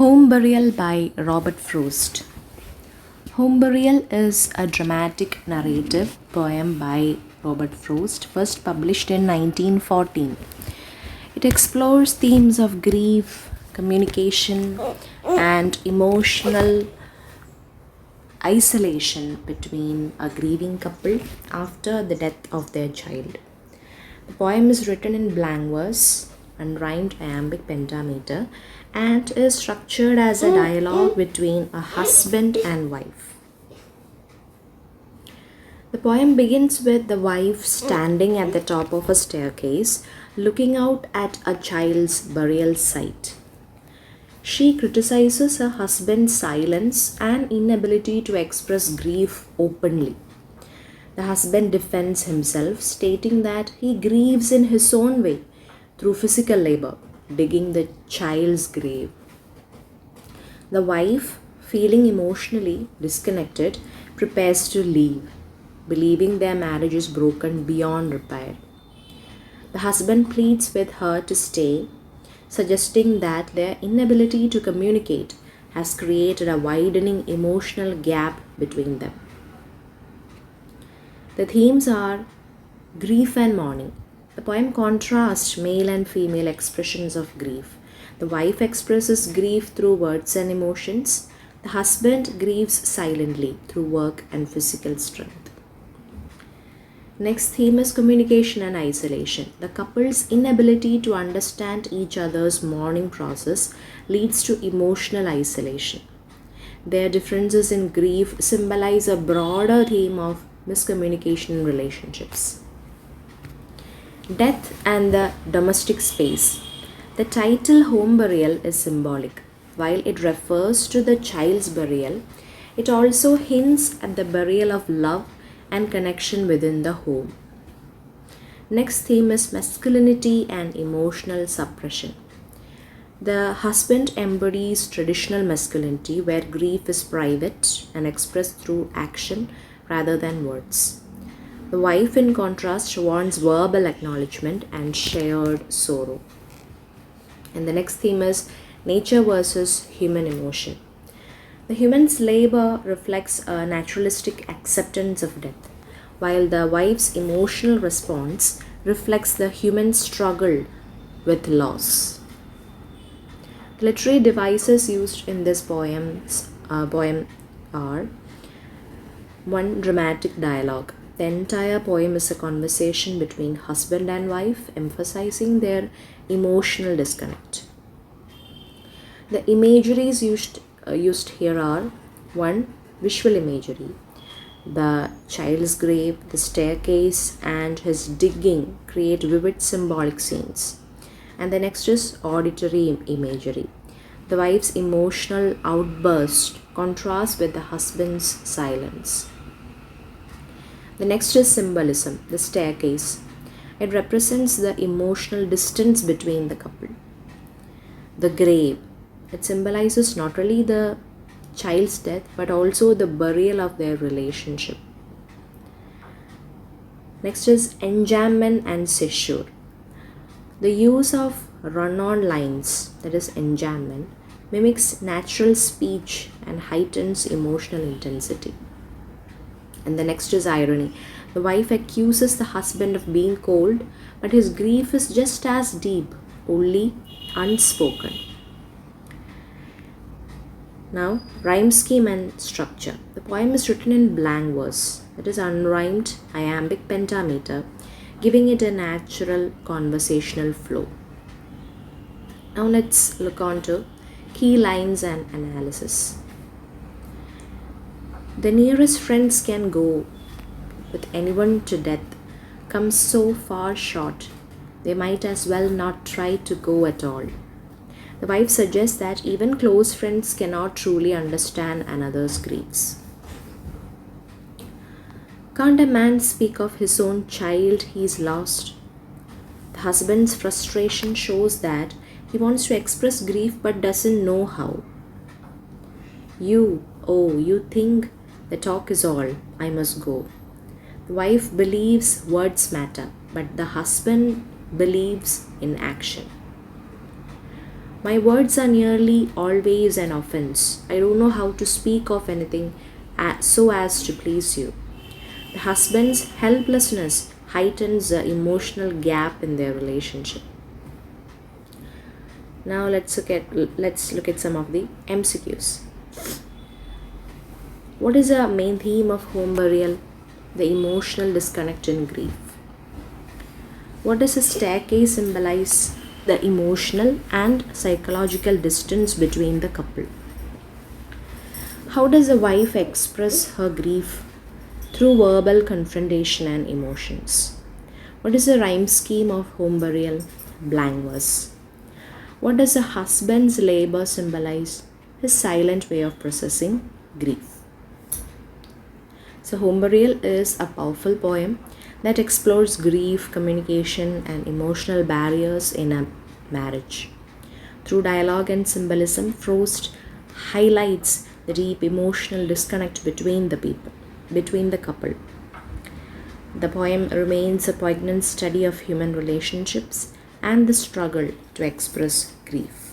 Home Burial by Robert Frost. Home Burial is a dramatic narrative poem by Robert Frost, first published in 1914. It explores themes of grief, communication, and emotional isolation between a grieving couple after the death of their child. The poem is written in blank verse, unrhymed iambic pentameter, and is structured as a dialogue between a husband and wife. The poem begins with the wife standing at the top of a staircase, looking out at a child's burial site. She criticizes her husband's silence and inability to express grief openly. The husband defends himself, stating that he grieves in his own way through physical labor, digging the child's grave. The wife, feeling emotionally disconnected, prepares to leave, believing their marriage is broken beyond repair. The husband pleads with her to stay, suggesting that their inability to communicate has created a widening emotional gap between them. The themes are grief and mourning. The poem contrasts male and female expressions of grief. The wife expresses grief through words and emotions. The husband grieves silently through work and physical strength. Next theme is communication and isolation. The couple's inability to understand each other's mourning process leads to emotional isolation. Their differences in grief symbolize a broader theme of miscommunication in relationships. Death and the domestic space. The title Home Burial is symbolic. While it refers to the child's burial, it also hints at the burial of love and connection within the home. Next theme is masculinity and emotional suppression. The husband embodies traditional masculinity where grief is private and expressed through action rather than words. The wife, in contrast, wants verbal acknowledgement and shared sorrow. And the next theme is nature versus human emotion. The human's labor reflects a naturalistic acceptance of death, while the wife's emotional response reflects the human struggle with loss. The literary devices used in this poem are: 1. Dramatic dialogue. The entire poem is a conversation between husband and wife, emphasizing their emotional disconnect. The imageries used here are: 1. Visual imagery. The child's grave, the staircase, and his digging create vivid symbolic scenes. And the next is auditory imagery. The wife's emotional outburst contrasts with the husband's silence. The next is symbolism, the staircase. It represents the emotional distance between the couple. The grave. It symbolizes not only the child's death but also the burial of their relationship. Next is enjambment and caesure. The use of run-on lines, that is enjambment, mimics natural speech and heightens emotional intensity. And the next is irony. The wife accuses the husband of being cold, but his grief is just as deep, only unspoken. Now, rhyme scheme and structure. The poem is written in blank verse, that is unrhymed iambic pentameter, giving it a natural conversational flow. Now let's look on to key lines and analysis. The nearest friends can go with anyone to death comes so far short, they might as well not try to go at all. The wife suggests that even close friends cannot truly understand another's griefs. Can't a man speak of his own child he's lost? The husband's frustration shows that he wants to express grief but doesn't know how. You think the talk is all, I must go. The wife believes words matter, but the husband believes in action. My words are nearly always an offense. I don't know how to speak of anything so as to please you. The husband's helplessness heightens the emotional gap in their relationship. Now let's look at some of the MCQs. What is the main theme of home burial? The emotional disconnect and grief. What does a staircase symbolize? The emotional and psychological distance between the couple. How does a wife express her grief? Through verbal confrontation and emotions. What is the rhyme scheme of home burial? Blank verse. What does a husband's labor symbolize? His silent way of processing grief. So, Home Burial is a powerful poem that explores grief, communication, and emotional barriers in a marriage. Through dialogue and symbolism, Frost highlights the deep emotional disconnect between the couple. The poem remains a poignant study of human relationships and the struggle to express grief.